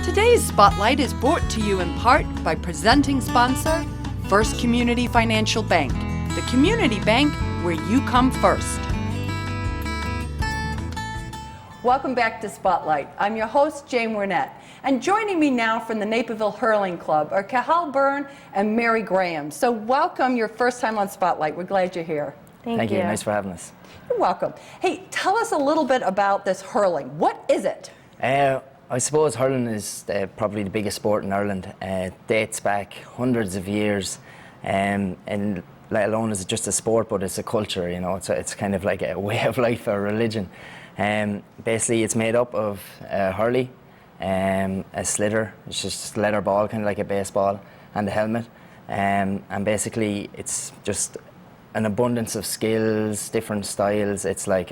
Today's Spotlight is brought to you in part by presenting sponsor, First Community Financial Bank, the community bank where you come first. Welcome back to Spotlight. I'm your host, Jane Wernette. And joining me now from the Naperville Hurling Club are Cathal Byrne and Mary Graham. So welcome, your first time on Spotlight. We're glad you're here. Thank you. Nice for having us. You're welcome. Hey, tell us a little bit about this hurling. What is it? I suppose hurling is probably the biggest sport in Ireland. It dates back hundreds of years, and let alone is it just a sport, but it's a culture, you know. It's kind of like a way of life or religion. Basically, it's made up of a hurley, a sliotar, it's just a leather ball, kind of like a baseball, and a helmet. And basically, it's just an abundance of skills, different styles. It's like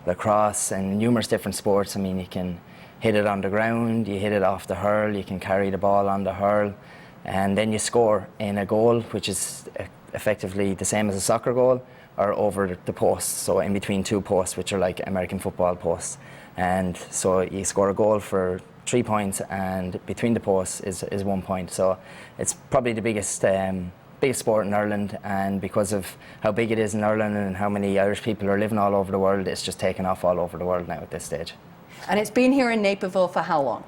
lacrosse and numerous different sports. I mean, you can hit it on the ground, you hit it off the hurl, you can carry the ball on the hurl, and then you score in a goal, which is effectively the same as a soccer goal, or over the post, so in between two posts, which are like American football posts. And so you score a goal for 3 points, and between the posts is 1 point. So it's probably the biggest sport in Ireland, and because of how big it is in Ireland and how many Irish people are living all over the world, it's just taken off all over the world now at this stage. And it's been here in Naperville for how long?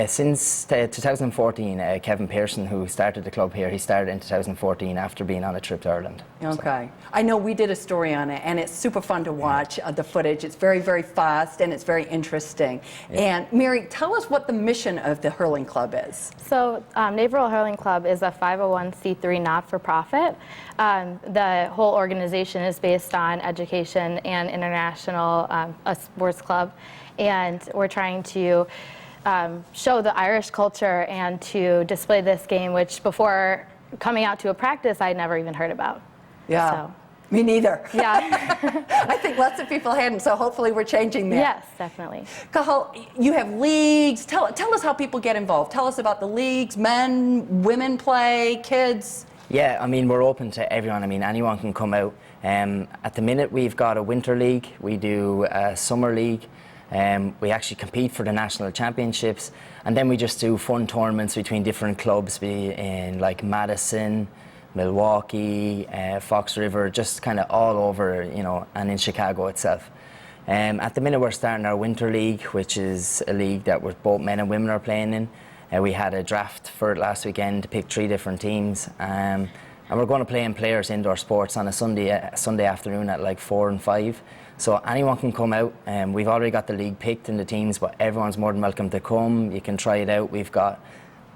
Since 2014, Kevin Pearson, who started the club here, he started in 2014 after being on a trip to Ireland. Okay. So. I know we did a story on it, and it's super fun to watch the footage. It's very, very fast, and it's very interesting. Yeah. And Mary, tell us what the mission of the Hurling Club is. So Naperville Hurling Club is a 501c3 not-for-profit. The whole organization is based on education and international a sports club, and we're trying to show the Irish culture and to display this game, which before coming out to a practice, I'd never even heard about. Yeah, so. Me neither. Yeah. I think lots of people hadn't, so hopefully we're changing that. Yes, definitely. Cathal, you have leagues. Tell us how people get involved. Tell us about the leagues, men, women play, kids. Yeah, I mean, we're open to everyone. I mean, anyone can come out. At the minute, we've got a winter league. We do a summer league. We actually compete for the national championships, and then we just do fun tournaments between different clubs, be in like Madison, Milwaukee, Fox River, just kind of all over, you know, and in Chicago itself. At the minute, we're starting our winter league, which is a league that both men and women are playing in. We had a draft for it last weekend to pick 3 different teams, and we're going to play in Players Indoor Sports on a Sunday afternoon at like 4 and 5. So anyone can come out. We've already got the league picked and the teams, but everyone's more than welcome to come. You can try it out. We've got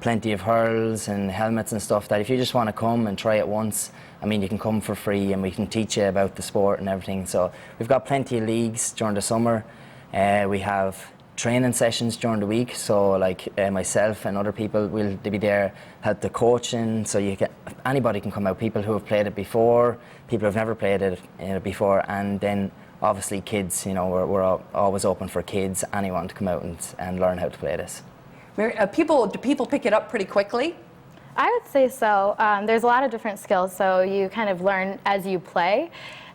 plenty of hurls and helmets and stuff that if you just want to come and try it once, I mean, you can come for free and we can teach you about the sport and everything. So we've got plenty of leagues during the summer. We have training sessions during the week, so like myself and other people will be there, help the coaching, so anybody can come out, people who have played it before, people who have never played it before, and then obviously kids, you know, we're always open for kids, anyone to come out and learn how to play this. Mary, do people pick it up pretty quickly? I would say so. There's a lot of different skills, so you kind of learn as you play.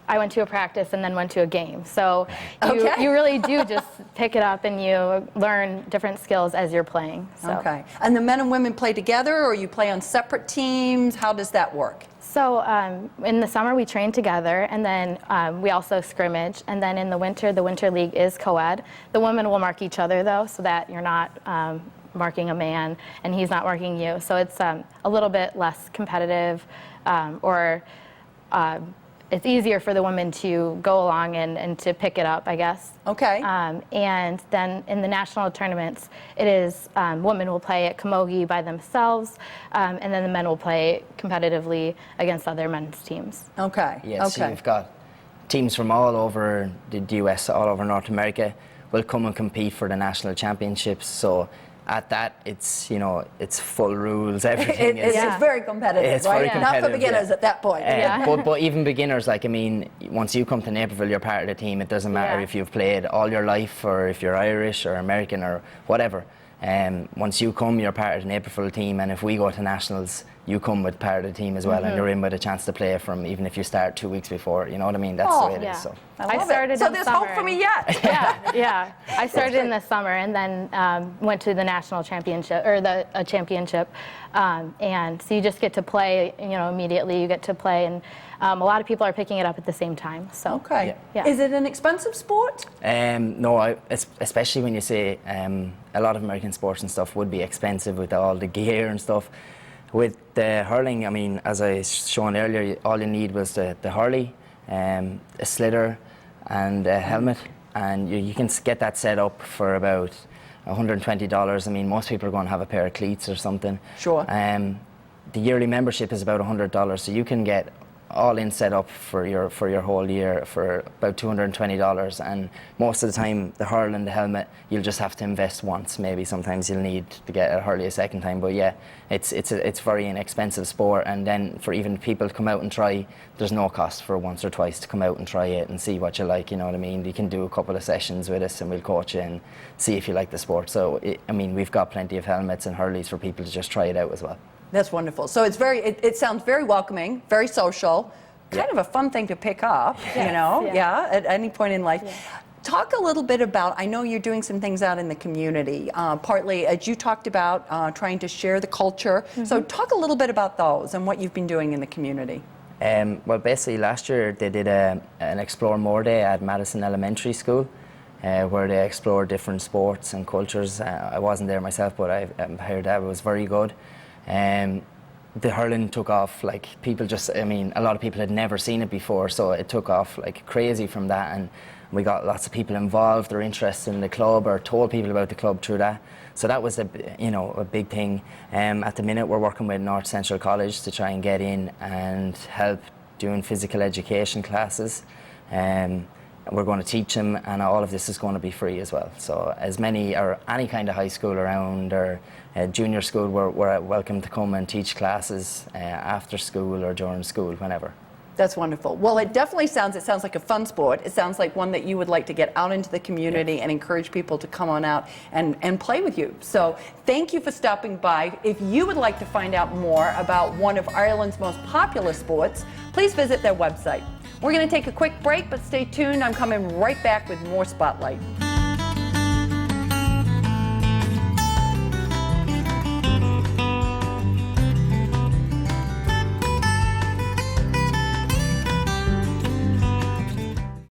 I went to a practice and then went to a game. So you really do just pick it up and you learn different skills as you're playing. So. Okay. And the men and women play together, or you play on separate teams? How does that work? So in the summer we train together, and then we also scrimmage. And then in the winter league is co-ed. The women will mark each other though, so that you're not marking a man and he's not marking you. So it's a little bit less competitive, it's easier for the women to go along and to pick it up, I guess. Okay. And then in the national tournaments, it is women will play at camogie by themselves, and then the men will play competitively against other men's teams. Okay. Yeah, so you've got teams from all over the US, all over North America, will come and compete for the national championships. So at that, it's, you know, it's full rules, everything. It's very competitive, it's right? very competitive, not for beginners at that point. But even beginners, like, I mean, once you come to Naperville, you're part of the team. It doesn't matter if you've played all your life or if you're Irish or American or whatever. Once you come, you're part of the Naperville team, and if we go to nationals, you come with part of the team as well, and you're in with a chance to play from even if you start 2 weeks before. You know what I mean? That's the way it yeah. is. So. I love started it. So in there's summer hope for me yet. yeah. I started in the summer and then went to the national championship or the championship, and so you just get to play. Immediately you get to play, and a lot of people are picking it up at the same time. So Okay. Yeah. Is it an expensive sport? No, especially when you say a lot of American sports and stuff would be expensive with all the gear and stuff. With the hurling, I mean, as I shown earlier, all you need was the hurley, a sliotar, and a helmet, and you can get that set up for about $120. I mean, most people are going to have a pair of cleats or something. Sure. The yearly membership is about $100, so you can get all in set up for your whole year for about $220, and most of the time the hurl and the helmet you'll just have to invest once. Maybe sometimes you'll need to get a hurley a second time, but yeah, it's very inexpensive sport. And then for even people to come out and try, there's no cost for once or twice to come out and try it and see what you like. You know what I mean? You can do a couple of sessions with us and we'll coach you and see if you like the sport. So I mean, we've got plenty of helmets and hurleys for people to just try it out as well. That's wonderful. So it's it sounds very welcoming, very social, kind of a fun thing to pick up, at any point in life. Yeah. Talk a little bit about, I know you're doing some things out in the community, partly as you talked about trying to share the culture. Mm-hmm. So talk a little bit about those and what you've been doing in the community. Well, basically last year they did an Explore More Day at Madison Elementary School. Where they explored different sports and cultures. I wasn't there myself, but I heard that it was very good. The hurling took off, like a lot of people had never seen it before, so it took off like crazy from that, and we got lots of people involved. They're interested in the club or told people about the club through that. So that was a big thing. At the minute we're working with North Central College to try and get in and help doing physical education classes. We're going to teach them, and all of this is going to be free as well. So as many or any kind of high school around or junior school, we're welcome to come and teach classes after school or during school, whenever. That's wonderful. Well, it definitely sounds like a fun sport. It sounds like one that you would like to get out into the community and encourage people to come on out and play with you. So thank you for stopping by. If you would like to find out more about one of Ireland's most popular sports, please visit their website. We're going to take a quick break, but stay tuned. I'm coming right back with more Spotlight.